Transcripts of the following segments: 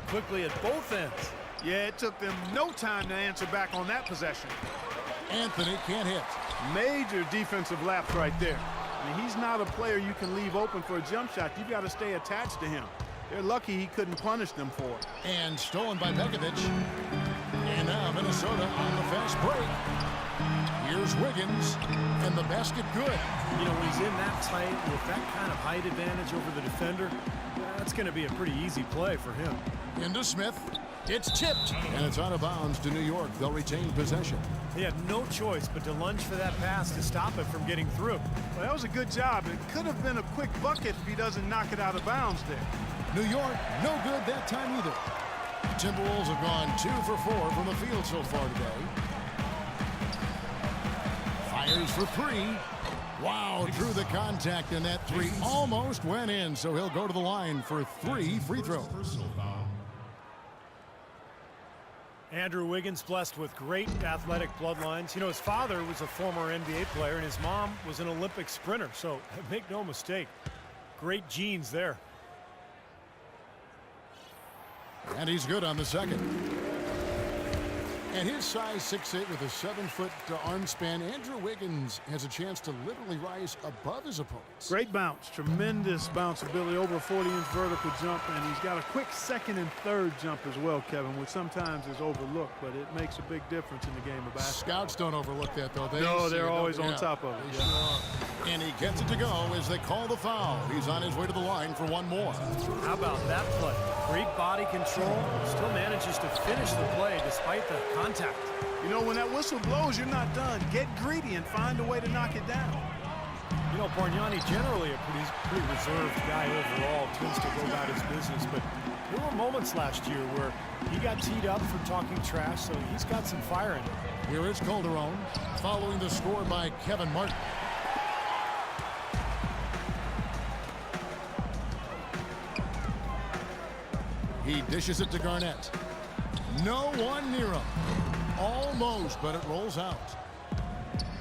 quickly at both ends. Yeah, it took them no time to answer back on that possession. Anthony can't hit. Major defensive lapse right there. I mean, he's not a player you can leave open for a jump shot. You got to stay attached to him. They're lucky he couldn't punish them for it. And stolen by Bekovic. And now Minnesota on the fast break. Here's Wiggins, and the basket good. You know, when he's in that tight with that kind of height advantage over the defender, that's going to be a pretty easy play for him. Into Smith. It's tipped, and it's out of bounds to New York. They'll retain possession. He had no choice but to lunge for that pass to stop it from getting through. Well, that was a good job. It could have been a quick bucket if he doesn't knock it out of bounds there. New York, no good that time either. Timberwolves have gone 2 for 4 from the field so far today. Fires for 3. Wow, drew the contact, and that 3 almost went in, so he'll go to the line for 3 free throws. Andrew Wiggins blessed with great athletic bloodlines. You know, his father was a former NBA player, and his mom was an Olympic sprinter, so make no mistake, great genes there. And he's good on the second. And his size 6'8" with a 7-foot arm span, Andrew Wiggins has a chance to literally rise above his opponents. Great bounce, tremendous bounce ability, over a 40-inch vertical jump, and he's got a quick second and third jump as well, Kevin, which sometimes is overlooked, but it makes a big difference in the game of basketball. Scouts don't overlook that, though. No, they're always on top of it. They sure are. And he gets it to go as they call the foul. He's on his way to the line for one more. How about that play? Great body control, still manages to finish the play despite the contact. You know, when that whistle blows, you're not done. Get greedy and find a way to knock it down. You know, Bargnani generally a pretty reserved guy overall, tends to go about his business, but there were moments last year where he got teed up for talking trash, so he's got some fire in him. Here is Calderon, following the score by Kevin Martin. He dishes it to Garnett. No one near him. Almost, but it rolls out.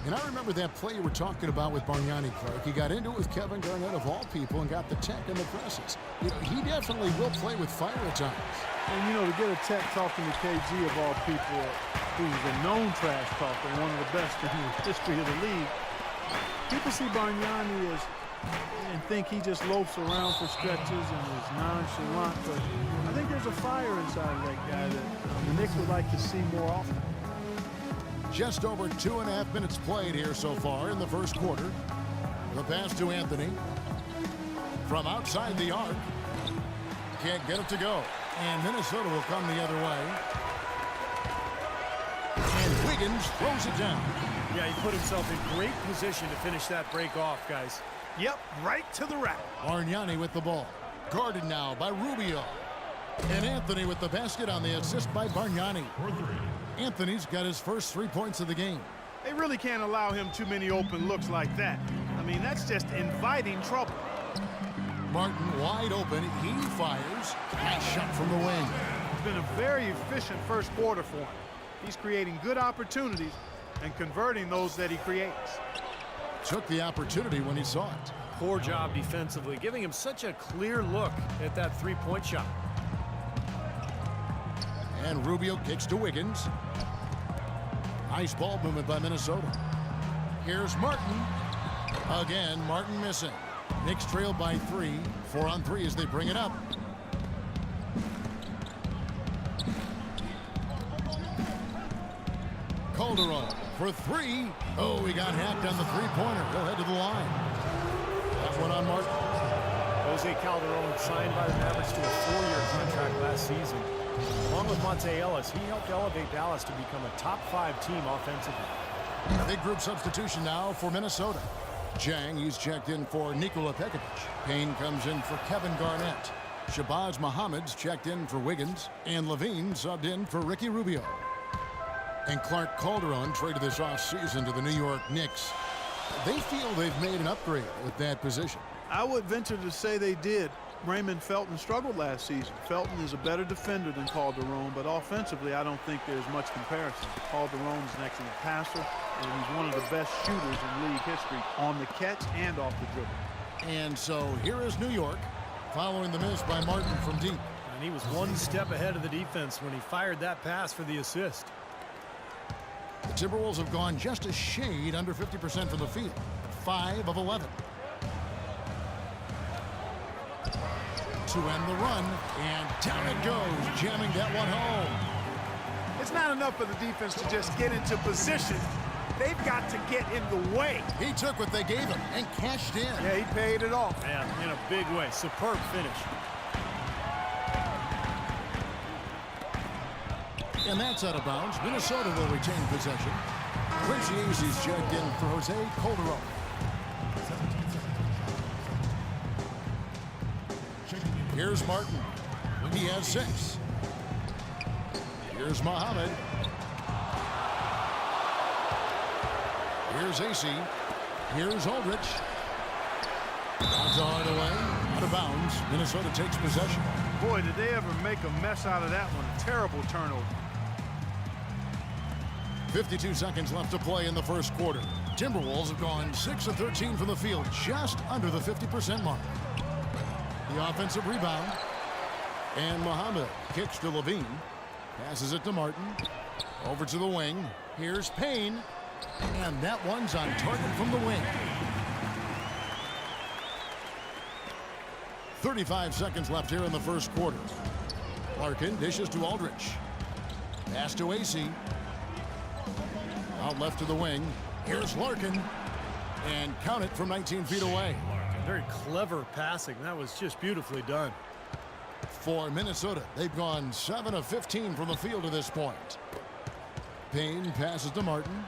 And I remember that play you were talking about with Bargnani, Clark. He got into it with Kevin Garnett, of all people, and got the tech and the presses. You know, he definitely will play with fire at times. And, you know, to get a tech talking to KG, of all people, who's a known trash talker, one of the best in the history of the league, people see Bargnani as and think he just loafs around for stretches and is nonchalant, but I think there's a fire inside of that guy that the Knicks would like to see more often. Just over 2.5 minutes played here so far in the first quarter. The pass to Anthony. From outside the arc. Can't get it to go. And Minnesota will come the other way. And Wiggins throws it down. Yeah, he put himself in great position to finish that break off, guys. Yep, right to the rack. Bargnani with the ball. Guarded now by Rubio. And Anthony with the basket on the assist by Bargnani. Anthony's got his first 3 points of the game. They really can't allow him too many open looks like that. I mean, that's just inviting trouble. Martin wide open. He fires. Nice shot from the wing. It's been a very efficient first quarter for him. He's creating good opportunities and converting those that he creates. Took the opportunity when he saw it. Poor job defensively, giving him such a clear look at that three-point shot. And Rubio kicks to Wiggins. Nice ball movement by Minnesota. Here's Martin. Again, Martin missing. Knicks trail by 3. 4 on 3 as they bring it up. Calderon for 3. Oh, he got hacked on the three-pointer. He'll head to the line. That one on Martin. Jose Calderon signed by the Mavericks to a 4-year contract last season. Along with Monte Ellis, he helped elevate Dallas to become a top-5 team offensively. A big group substitution now for Minnesota. Jang, he's checked in for Nikola Pekovic. Payne comes in for Kevin Garnett. Shabazz Muhammad's checked in for Wiggins. And Levine subbed in for Ricky Rubio. And Clark Calderon traded this offseason to the New York Knicks. They feel they've made an upgrade with that position. I would venture to say they did. Raymond Felton struggled last season. Felton is a better defender than Calderon, but offensively, I don't think there's much comparison. Calderon is an excellent passer, and he's one of the best shooters in league history on the catch and off the dribble. And so here is New York, following the miss by Martin from deep. and he was one step ahead of the defense when he fired that pass for the assist. The Timberwolves have gone just a shade under 50% from the field. 5 of 11. To end the run, and down it goes, jamming that one home. It's not enough for the defense to just get into position. They've got to get in the way. He took what they gave him and cashed in. Yeah, he paid it off. And in a big way. Superb finish. And that's out of bounds. Minnesota will retain possession. Quincy Azee's checked in for Jose Calderon. Here's Martin. He has 6. Here's Muhammad. Here's Azee. Here's Aldridge. Odds on the way. Out of bounds. Minnesota takes possession. Boy, did they ever make a mess out of that one. A terrible turnover. 52 seconds left to play in the first quarter. Timberwolves have gone 6 of 13 from the field, just under the 50% mark. The offensive rebound. And Muhammad kicks to Levine. Passes it to Martin. Over to the wing. Here's Payne. And that one's on target from the wing. 35 seconds left here in the first quarter. Larkin dishes to Aldridge. Pass to Azee. Out left to the wing. Here's Larkin. And count it from 19 feet away. Very clever passing. That was just beautifully done. For Minnesota, they've gone 7 of 15 from the field to this point. Payne passes to Martin.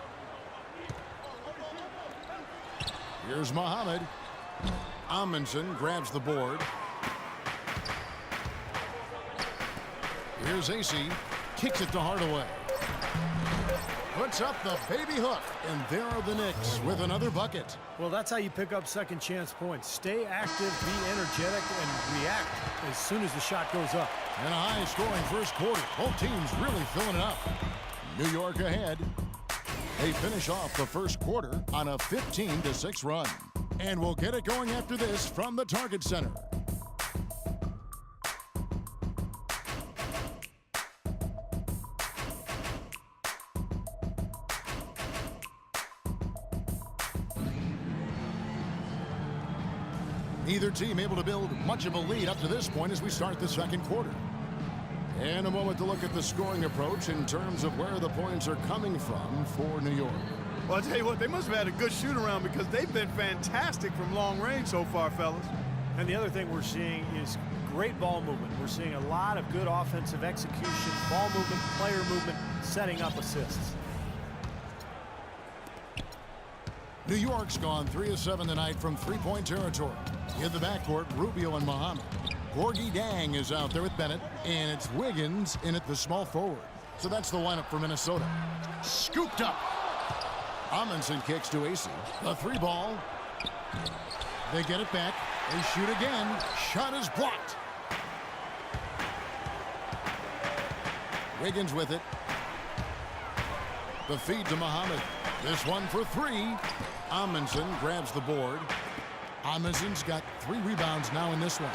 Here's Muhammad. Amundsen grabs the board. Here's Azee. Kicks it to Hardaway. Puts up the baby hook. And there are the Knicks with another bucket. Well, that's how you pick up second chance points. Stay active, be energetic, and react as soon as the shot goes up. And a high-scoring first quarter. Both teams really filling it up. New York ahead. They finish off the first quarter on a 15-6 run. And we'll get it going after this from the Target Center. Neither team able to build much of a lead up to this point as we start the second quarter. And a moment to look at the scoring approach in terms of where the points are coming from for New York. Well, I'll tell you what, they must have had a good shoot-around because they've been fantastic from long range so far, fellas. And the other thing we're seeing is great ball movement. We're seeing a lot of good offensive execution, ball movement, player movement, setting up assists. New York's gone 3 of 7 tonight from three-point territory. In the backcourt, Rubio and Muhammad. Gorgui Dieng is out there with Bennett, and it's Wiggins in at the small forward. So that's the lineup for Minnesota. Scooped up. Amundsen kicks to Azee. The 3-ball. They get it back. They shoot again. Shot is blocked. Wiggins with it. The feed to Muhammad. This one for 3. Amundsen grabs the board. Amundsen's got 3 rebounds now in this one.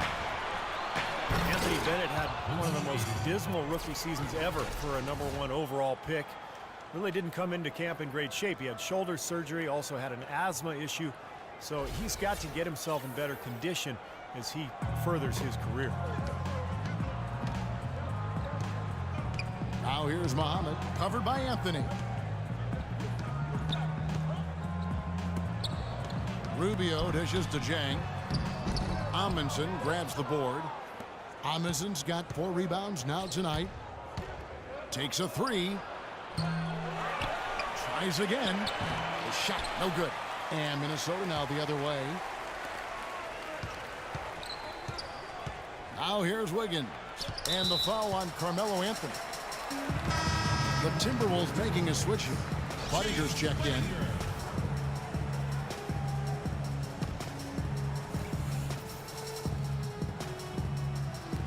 Anthony Bennett had one of the most dismal rookie seasons ever for a #1 overall pick. Really didn't come into camp in great shape. He had shoulder surgery, also had an asthma issue. So he's got to get himself in better condition as he furthers his career. Now here's Muhammad, covered by Anthony. Rubio dishes to Dieng. Amundsen grabs the board. Amundsen's got 4 rebounds now tonight. Takes a 3. Tries again. The shot, no good. And Minnesota now the other way. Now here's Wiggins. And the foul on Carmelo Anthony. The Timberwolves making a switch here. Budiger's checked in.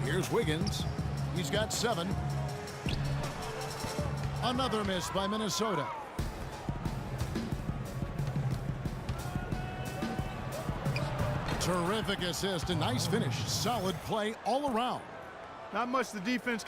Here's Wiggins. He's got 7. Another miss by Minnesota. Terrific assist, a nice finish. Solid play all around. Not much the defense can